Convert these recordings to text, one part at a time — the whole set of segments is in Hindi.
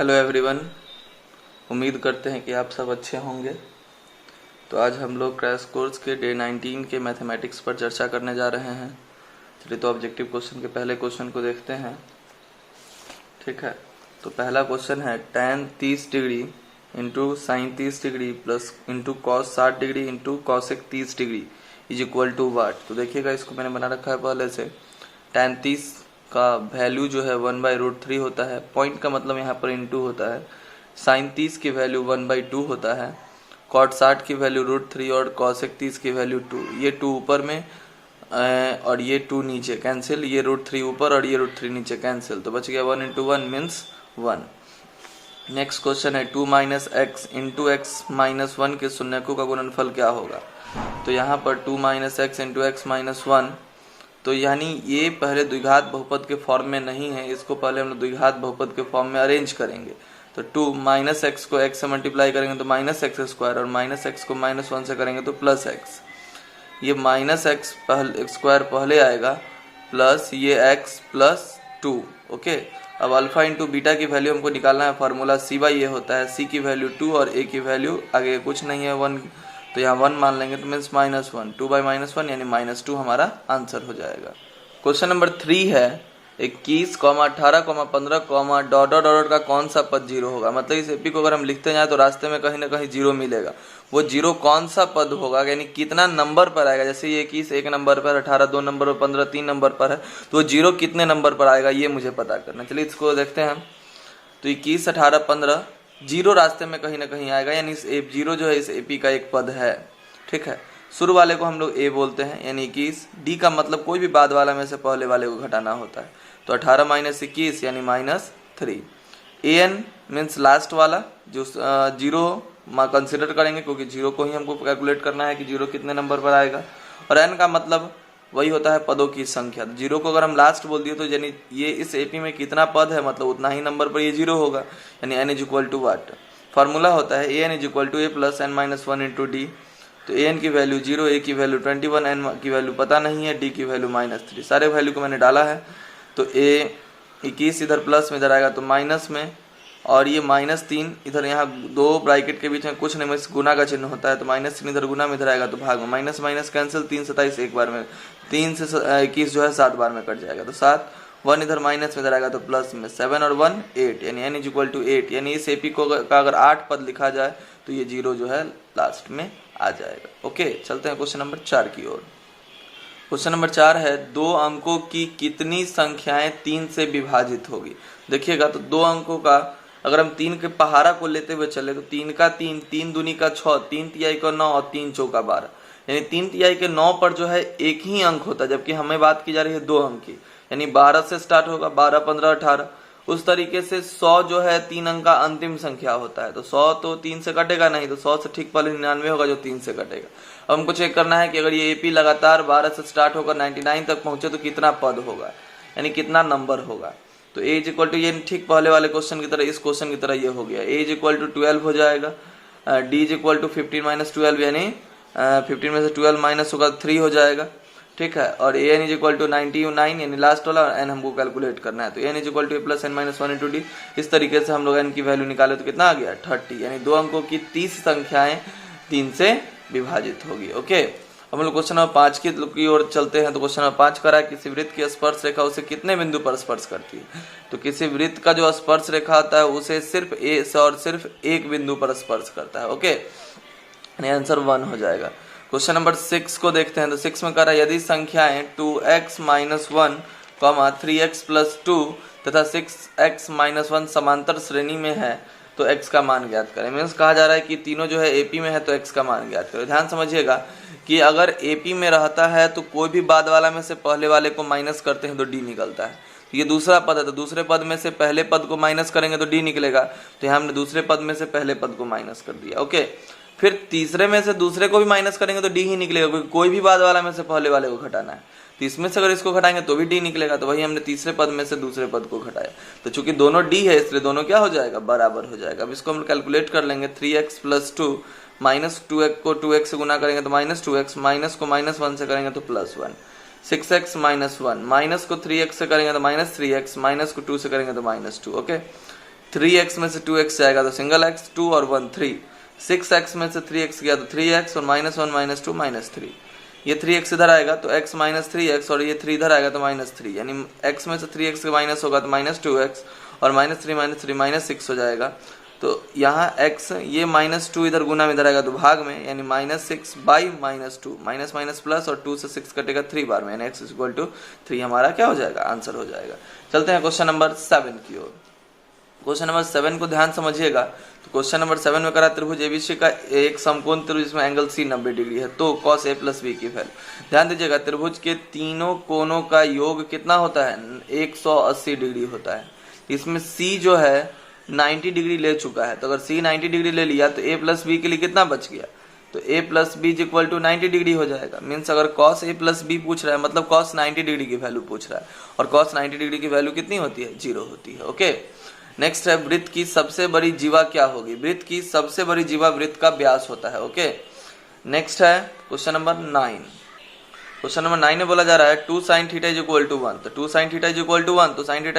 Hello everyone. उम्मीद करते हैं कि आप सब अच्छे होंगे। तो आज हम लोग क्रैश कोर्स के डे 19 के मैथमेटिक्स पर चर्चा करने जा रहे हैं। चलिए तो ऑब्जेक्टिव क्वेश्चन के पहले क्वेश्चन को देखते हैं। ठीक है, तो पहला क्वेश्चन है tan 30 degree into sine 30 degree plus into cos 60 degree into cosec 30 degree is equal to what. तो देखिएगा, इसको मैंने बना रखा है पहले से। tan 30 का वैल्यू जो है 1/√3 होता है। पॉइंट का मतलब यहाँ पर इंटू होता है। साइन 30 की वैल्यू 1/2 होता है। कॉट 60 की वैल्यू √3 और कॉसेक 30 की वैल्यू 2। ये 2 ऊपर में और ये 2 नीचे कैंसिल। ये √3 ऊपर और ये √3 नीचे कैंसिल। तो बच गया 1 × 1 मीन्स 1। नेक्स्ट क्वेश्चन है 2 - x इंटू x - 1 के शून्यकों का गुणनफल क्या होगा। तो यहाँ पर 2 - x इंटू x - 1, तो यानी ये पहले द्विघात बहुपद के फॉर्म में नहीं है। इसको पहले हम लोग द्विघात बहुपद के फॉर्म में अरेंज करेंगे। तो 2 - x को x से मल्टीप्लाई करेंगे तो -x² और -x को -1 से करेंगे तो +x। ये -x² पहले आएगा प्लस ये x प्लस 2। ओके, अब अल्फा इंटू बीटा की वैल्यू हमको निकालना है। फार्मूला c/a होता है। c की वैल्यू 2 और a की वैल्यू आगे कुछ नहीं है 1, तो यहाँ 1 मान लेंगे तो मीन्स -1। 2/-1 यानी -2 हमारा आंसर हो जाएगा। क्वेश्चन नंबर 3 है 21, 18, 15, डॉट का कौन सा पद 0 होगा। मतलब इस एपी को अगर हम लिखते जाए तो रास्ते में कहीं ना कहीं 0 मिलेगा। वो 0 कौन सा पद होगा, यानी कितना नंबर पर आएगा। जैसे ये 21 1 नंबर पर, 18 2 नंबर पर, 15 3 नंबर पर है, तो वो 0 कितने नंबर पर आएगा ये मुझे पता करना। चलिए इसको देखते हैं। तो 21 18 15 0 रास्ते में कहीं ना कहीं आएगा, यानी इस 0 जो है इस एपी का एक पद है। ठीक है, शुरू वाले को हम लोग ए बोलते हैं, यानी 21। डी का मतलब कोई भी बाद वाला में से पहले वाले को घटाना होता है। तो 18 - 21 यानी -3। एन मीन्स लास्ट वाला जो 0 कंसिडर करेंगे, क्योंकि 0 को ही हमको कैलकुलेट करना है कि 0 कितने नंबर पर आएगा। और एन का मतलब वही होता है पदों की संख्या। 0 को अगर हम लास्ट बोल दिए तो यानी ये इस एपी में कितना पद है, मतलब उतना ही नंबर पर ये 0 होगा, यानी n is equal to what. Formula होता है an is equal to a plus n - 1 into D. तो an की वैल्यू 0, a की वैल्यू 21, n की वैल्यू पता नहीं है, d की वैल्यू -3। सारे वैल्यू को मैंने डाला है। तो a 21 इधर प्लस में इधर आएगा तो माइनस में, और ये -3 इधर, यहाँ 2 ब्रैकेट के बीच में कुछ नहीं, गुना का चिन्ह होता है। तो -3 इधर गुना में इधर आएगा तो भाग में, माइनस माइनस कैंसिल, 3 27 एक बार में, 3 से 21 जो है 7 बार में कट जाएगा। तो 7, 1 इधर माइनस में इधर आएगा तो प्लस में, 7 और 1 8, यानी n इज इक्वल टू 8। यानी इस एपी को का अगर 8 पद लिखा जाए तो ये 0 जो है लास्ट में आ जाएगा। ओके, चलते हैं क्वेश्चन नंबर 4 की ओर। क्वेश्चन नंबर 4 है 2 अंकों की कितनी संख्याएं 3 से विभाजित होगी। देखिएगा, तो 2 अंकों का अगर हम 3 के पहाड़ा को लेते हुए चले तो 3 का 3, 3 दूनी का 6, 3 तिहाई का 9 और 3 चौका 12, यानी 3 तिहाई के 9 पर जो है एक ही अंक होता है, जबकि हमें बात की जा रही है 2 अंक की, यानी 12 से स्टार्ट होगा, 12 15 18। उस तरीके से 100 जो है 3 अंक का अंतिम संख्या होता है। तो 100 तो 3 से कटेगा नहीं, तो 100 से ठीक पहले 99 होगा जो 3 से कटेगा। अब हमको चेक करना है कि अगर ये एपी लगातार 12 से स्टार्ट होकर 99 तक पहुंचे तो कितना पद होगा, यानी कितना नंबर होगा। तो a इज इक्वल टू, ये ठीक पहले वाले क्वेश्चन की तरह, इस क्वेश्चन की तरह ये हो गया। a इज इक्वल टू 12 हो जाएगा, d इज इक्वल टू 15 - 12, यानी 15 में से 12 माइनस होगा 3 हो जाएगा। ठीक है, और an इज इक्वल टू 99, यानी लास्ट वाला, n हमको कैलकुलेट करना है। तो n is equal to a plus n - 1 into D. इस तरीके से हम लोग n की वैल्यू निकाले तो कितना आ गया 30, यानी 2 अंकों की 30 संख्याएं 3 से विभाजित होगी। ओके, हम लोग क्वेश्चन नंबर 5 की ओर चलते हैं। तो क्वेश्चन नंबर 5 करा, किसी वृत्त की स्पर्श रेखा उसे कितने बिंदु पर स्पर्श करती है। तो किसी वृत्त का जो स्पर्श रेखा आता है उसे सिर्फ ए से और सिर्फ एक बिंदु पर स्पर्श करता है। ओके, यानी आंसर 1 हो जाएगा। क्वेश्चन नंबर 6 को देखते हैं। तो 6 में करा, यदि संख्याएं 2x - 1, 3x + 2 तथा 6x - 1 समांतर श्रेणी में है तो x का मान ज्ञात करें। मीन्स कहा जा रहा है कि तीनों जो है एपी में है तो x का मान ज्ञात करें। ध्यान समझिएगा कि अगर एपी में रहता है तो कोई भी बाद वाला में से पहले वाले को माइनस करते हैं तो डी निकलता है। तो ये दूसरा पद है, तो दूसरे पद में से पहले पद को माइनस करेंगे तो डी निकलेगा। तो यहाँ हमने दूसरे पद में से पहले पद को माइनस कर दिया। ओके, फिर तीसरे में से दूसरे को भी माइनस करेंगे तो डी ही निकलेगा, क्योंकि कोई भी बाद वाला में से पहले वाले को घटाना है। तो इसमें से अगर इसको घटाएंगे तो भी डी निकलेगा। तो वही हमने तीसरे पद में से दूसरे पद को घटाया। तो चूंकि दोनों डी है इसलिए दोनों क्या हो जाएगा, बराबर हो जाएगा। अब इसको हम कैलकुलेट कर लेंगे। 3x + 2 माइनस 2x को 2x से गुना करेंगे तो -2x, माइनस को -1 से करेंगे तो +1, 6x - 1, माइनस को 3x से करेंगे तो -3x, माइनस को 2 से करेंगे तो -2। ओके, 3x में से 2x जाएगा तो सिंगल x, 2 और 1 3, 6x में से 3x गया तो 3x और -1 -2 -3, ये 3x इधर आएगा तो x - 3x और ये 3 इधर आएगा तो -3, यानी x में से 3x के माइनस होगा तो -2x और -3 - 6 हो जाएगा। तो यहाँ x ये -2 इधर गुना में इधर आएगा तो भाग में, यानी -6 बाई -2, माइनस माइनस प्लस और 2 से 6 कटेगा 3 बार में, यानी x = 3 हमारा क्या हो जाएगा, आंसर हो जाएगा। चलते हैं क्वेश्चन नंबर 7 की ओर। क्वेश्चन नंबर 7 को ध्यान समझिएगा। तो क्वेश्चन नंबर 7 में करा त्रिभुज एबीसी का एक समकोण त्रिभुज जिसमें एंगल सी 90 डिग्री है, तो cos a + b की वैल्यू ध्यान दीजिएगा। त्रिभुज के तीनों कोणों का योग कितना होता है, 180 डिग्री होता है। इसमें c जो है 90 डिग्री ले चुका है, तो अगर c 90 डिग्री ले लिया तो a + b के लिए कितना बच गया, तो a + b = 90 डिग्री हो जाएगा। मीन्स अगर cos a + b पूछ रहा है मतलब cos 90 डिग्री की वैल्यू पूछ रहा है, और cos 90 डिग्री की वैल्यू कितनी होती है, 0 होती है। ओके, नेक्स्ट है वृत्त की सबसे बड़ी जीवा क्या होगी। वृत्त की सबसे बड़ी जीवा वृत्त का व्यास होता है। ओके, नेक्स्ट है क्वेश्चन नंबर 9। क्वेश्चन नंबर 9 में बोला जा रहा है 2 sin θ = 1, तो 2 sin θ = 1, तो sin θ =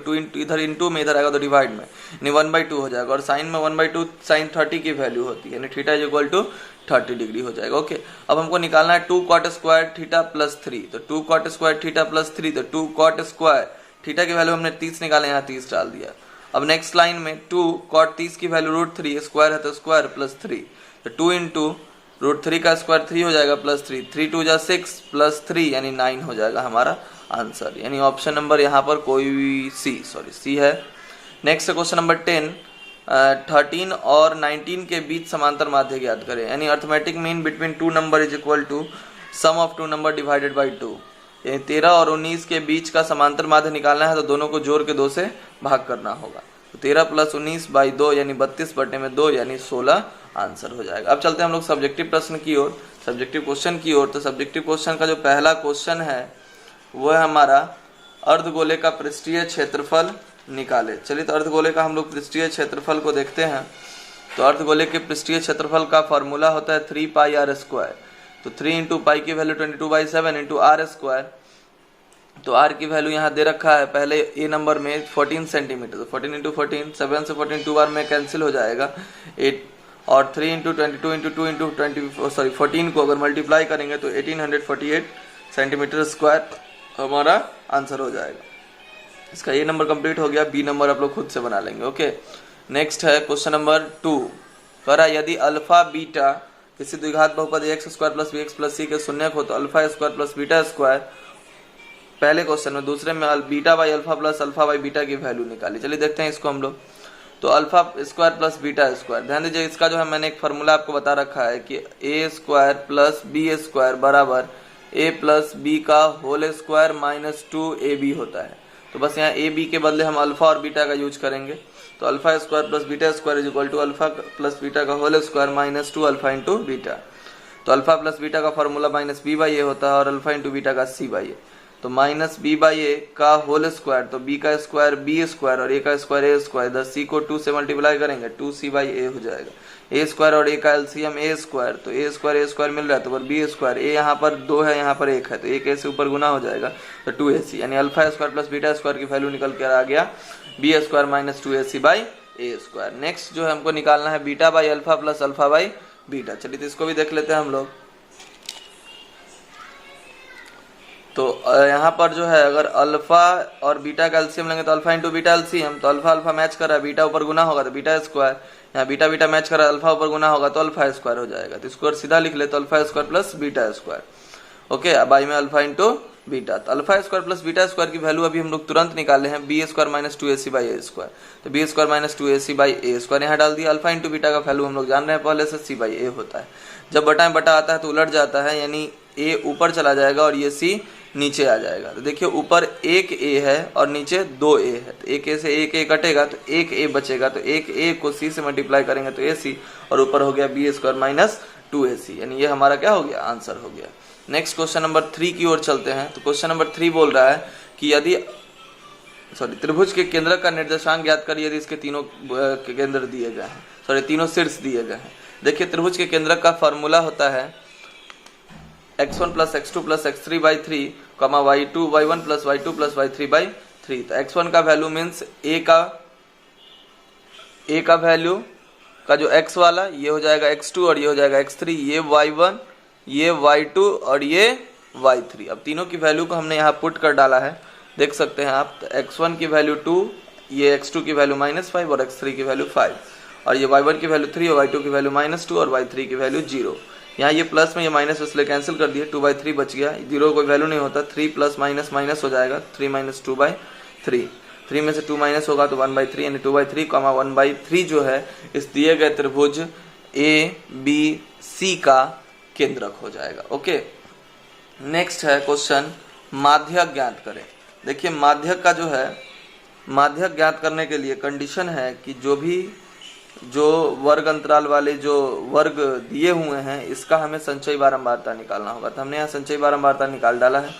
2 इधर इंटू में इधर आएगा तो डिवाइड में, यानी 1/2 हो जाएगा, और साइन में 1/2 sin 30 की वैल्यू होती है, यानी θ = 30 डिग्री हो जाएगा। ओके, अब हमको निकालना है 2 cot² θ + 3, तो 2 cot² θ + 3, तो 2 cot² θ की वैल्यू हमने 30 निकाले, यहाँ 30 डाल दिया। अब नेक्स्ट लाइन में 2 cot 30 की वैल्यू √3, स्क्वायर है तो स्क्वायर प्लस 3, तो 2 × √3 का स्क्वायर 3 हो जाएगा प्लस 3, 3 2 = 6 प्लस 3 यानी 9 हो जाएगा हमारा आंसर, यानी ऑप्शन नंबर यहाँ पर कोई सी है। नेक्स्ट क्वेश्चन नंबर 10, 13 और 19 के बीच समांतर माध्य ज्ञात करें, यानी arithmetic mean between 2 number = sum of 2 number divided by 2, यानी 13 और 19 के बीच का समांतर माध्य निकालना है तो दोनों को जोड़ के 2 से भाग करना होगा, तो 13 + 19/2 यानी 32/2 यानी 16 आंसर हो जाएगा। अब चलते हैं हम लोग सब्जेक्टिव प्रश्न की ओर, सब्जेक्टिव क्वेश्चन की ओर। तो सब्जेक्टिव क्वेश्चन का जो पहला क्वेश्चन है वो है हमारा अर्धगोले का पृष्ठीय क्षेत्रफल निकाले। चलिए, तो अर्धगोले का हम लोग पृष्ठीय क्षेत्रफल को देखते हैं। तो अर्धगोले के पृष्ठीय क्षेत्रफल का फॉर्मूला होता है 3πr², तो 3 × पाई की वैल्यू 22/7 × r², तो r की वैल्यू यहाँ दे रखा है पहले ए नंबर में 14 सेंटीमीटर, तो 14 × 14, 7 से 14 2 बार में कैंसिल हो जाएगा 8, और 3 × 22 × 2 × 14 को अगर मल्टीप्लाई करेंगे तो 1848 सेंटीमीटर स्क्वायर हमारा आंसर हो जाएगा। इसका ए नंबर कंप्लीट हो गया, बी नंबर आप लोग खुद से बना लेंगे। ओके, नेक्स्ट है क्वेश्चन नंबर 2, करा यदि अल्फा बीटा किसी द्विघात बहुपद x² + bx + c के शून्यक हो तो α² + β², पहले क्वेश्चन में। दूसरे में β/α + α/β की वैल्यू निकाली। चलिए देखते हैं इसको हम लोग। तो α² + β², ध्यान दीजिए इसका जो है मैंने एक फार्मूला आपको बता रखा है कि a² + b² बराबर a + b का होल स्क्वायर माइनस 2ab होता है। तो बस यहाँ a b के बदले हम अल्फा और बीटा का यूज करेंगे, तो α² + β² = α + बीटा का होल स्क्वायर माइनस 2α × बीटा, तो अल्फा प्लस बीटा का फॉर्मूला -b/a होता है और अल्फा × बीटा का c/a, तो -b/a का होल स्क्वायर, तो b का स्क्वायर b² और a का स्क्वायर a², इधर c को 2 से मल्टीप्लाई करेंगे 2c/a हो जाएगा, a² और a का एलसीएम a², तो a² मिल रहा है तो b², a यहाँ पर 2 है यहाँ पर 1 है, तो 1 से ऊपर गुना हो जाएगा तो 2ac, यानी α² + β² की वैल्यू निकल कर आ गया b² - 2ac/a²। नेक्स्ट जो है हमको निकालना है β/α + α/β। चलिए तो इसको भी देख लेते हैं हम लोग। तो यहाँ पर जो है अगर अल्फा और बीटा का एलसीएम लेंगे तो अल्फा × बीटा एलसीएम, तो अल्फा मैच कर रहा है, बीटा ऊपर गुना होगा तो β², यहाँ बीटा मैच कर रहा है, अल्फा ऊपर गुना होगा तो α² हो जाएगा, तो इसको सीधा लिख ले तो α² + β²। ओके, अब आई में अल्फा × बीटा, तो α² + β² की वैल्यू अभी हम लोग तुरंत निकाले हैं b² - 2ac/a², तो b² - 2ac/a² यहाँ डाल दिया। अल्फा × बीटा का वैल्यू हम लोग जान रहे हैं पहले से c/a होता है, जब बटाएं बटा आता है तो उलट जाता है, यानी a ऊपर चला जाएगा और ये c नीचे आ जाएगा। तो देखिए ऊपर 1a है और नीचे 2a है, तो 1a से 1a कटेगा तो 1a बचेगा, तो 1a को c से मल्टीप्लाई करेंगे तो ac, और ऊपर हो गया b² - 2ac, यानी ये हमारा क्या हो गया, आंसर हो गया। नेक्स्ट क्वेश्चन नंबर 3 की ओर चलते हैं। तो क्वेश्चन नंबर 3 बोल रहा है कि यदि त्रिभुज के केंद्र का निर्देशांक ज्ञात करिए यदि इसके तीनों केंद्र दिए गए हैं, तीनों शीर्ष दिए गए हैं। देखिए त्रिभुज के केंद्र का फॉर्मूला होता है x1 + x2 + x3/3, y1 + y2 + y3/3। तो x1 का वैल्यू मीन्स a का ए का वैल्यू का जो x वाला ये हो जाएगा x2 और ये हो जाएगा x3, ये y1, ये y2 और ये y3। अब तीनों की वैल्यू को हमने यहाँ पुट कर डाला है, देख सकते हैं आप। तो x1 की वैल्यू 2, ये x2 की वैल्यू -5 और x3 की वैल्यू 5, और ये y1 की वैल्यू 3 और y2 की वैल्यू -2 और y3 की वैल्यू 0। यहाँ ये प्लस में ये माइनस इसलिए कैंसिल कर दिए, 2/3 बच गया, 0 कोई वैल्यू नहीं होता, 3 प्लस माइनस माइनस हो जाएगा, 3 - 2/3, 3 में से 2 माइनस होगा तो 1/3, यानी 2/3, 1/3 जो है इस दिए गए त्रिभुज ABC का केंद्रक हो जाएगा। ओके, नेक्स्ट है क्वेश्चन, माध्यक ज्ञात करें। देखिए माध्यक का जो है, माध्यक ज्ञात करने के लिए कंडीशन है कि जो वर्ग अंतराल वाले जो वर्ग दिए हुए हैं इसका हमें संचयी बारंबारता निकालना होगा। तो हमने यहाँ संचयी बारंबारता निकाल डाला है।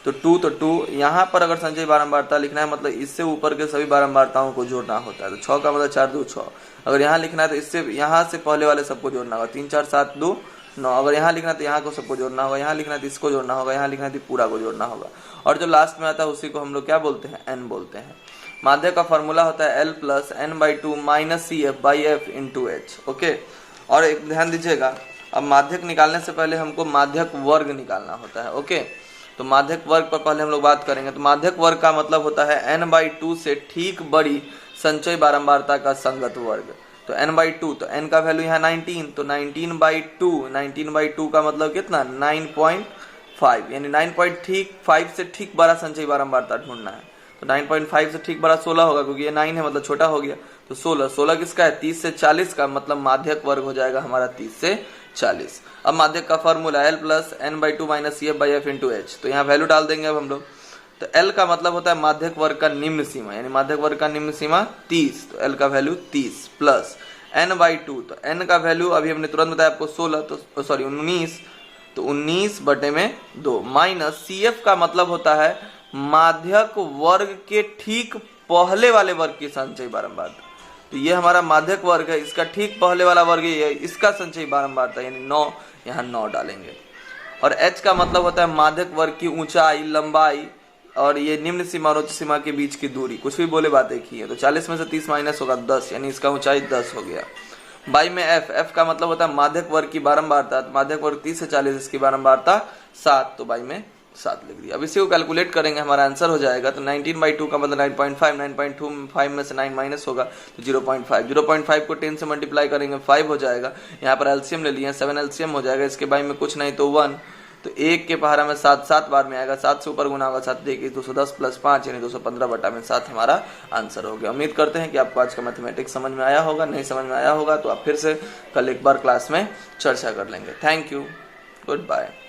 तो 2 यहाँ पर अगर संचयी बारंबारता लिखना है मतलब इससे ऊपर के सभी बारंबारताओं को जोड़ना होता है। तो 6 का मतलब 4 2 6। अगर यहाँ लिखना है तो इससे यहाँ से पहले वाले सबको जोड़ना होगा, 3 4 7 2 9। अगर यहाँ लिखना है तो यहाँ को सबको जोड़ना होगा, यहाँ लिखना है तो इसको जोड़ना होगा, यहाँ लिखना है तो पूरा को जोड़ना होगा, और जो लास्ट में आता है उसी को हम लोग क्या बोलते हैं, n बोलते हैं। माध्यक का फॉर्मूला होता है L + n/2 - CF/F × H। Okay, और एक ध्यान दीजिएगा, अब माध्यक निकालने से पहले हमको माध्यक वर्ग निकालना होता है। ओके, तो माध्यक वर्ग पर पहले हम लोग बात करेंगे। तो माध्यक वर्ग का मतलब होता है n/2 से ठीक बड़ी संचयी बारंबारता का संगत वर्ग। तो n/2, तो n का वैल्यू यहाँ 19, तो 19/2 का मतलब कितना, 9.5, यानी 9.5 से ठीक बड़ा संचयी बारंबारता ढूंढना है। तो 9.5 से ठीक बड़ा 16 होगा, क्योंकि ये 9 है मतलब छोटा हो गया। तो 16 किसका है, 30 से 40 का, मतलब माध्यक वर्ग हो जाएगा हमारा 30 से 40। अब माध्यक का formula L + n/2 - CF/F × H। तो यहाँ वैल्यू डाल देंगे अब हम लोग। तो L का मतलब होता है माध्यक वर्ग का निम्न सीमा, यानी माध्यक वर्ग का निम्न सीमा 30, तो L का वैल्यू 30 प्लस n/2, तो n का वैल्यू अभी हमने तुरंत बताया आपको 16, तो सॉरी 19, तो 19/2 माइनस CF का मतलब होता है माध्यक वर्ग के ठीक पहले वाले वर्ग की संचयी बारंबारता। तो ये हमारा माध्यक वर्ग है, इसका ठीक पहले वाला वर्ग ये है, इसका संचयी बारंबारता यानी 9, यहाँ 9 डालेंगे। और H का मतलब होता है माध्यक वर्ग की ऊंचाई, लंबाई और ये निम्न सीमा और उच्च सीमा के बीच की दूरी, कुछ भी बोले बात एक ही है। तो 40 में से 30 माइनस होगा 10, यानी इसका ऊंचाई 10 हो गया। बाई में F का मतलब होता है माध्यक वर्ग की बारंबारता, माध्यक वर्ग 30 से 40, इसकी बारंबारता 7, तो बाई में 7 लिख दिया। अब इसी को कैलकुलेट करेंगे, हमारा आंसर हो जाएगा। तो 19/2 का मतलब 9.5, 9.25 में से 9 माइनस होगा तो 0.5, 0.5 को 10 से मल्टीप्लाई करेंगे 5 हो जाएगा। यहाँ पर एलसीएम ले लिए, 7 एलसीएम हो जाएगा, इसके बाई में कुछ नहीं तो 1, तो 1 के पहाड़ा में 7 बार में आएगा, 7 से ऊपर गुना होगा 7 देखिए 210 + 5 यानी 215/7 हमारा आंसर हो गया। उम्मीद करते हैं कि आपको आज का मैथमेटिक्स समझ में आया होगा। नहीं समझ में आया होगा तो आप फिर से कल एक बार क्लास में चर्चा कर लेंगे। Thank you, good bye.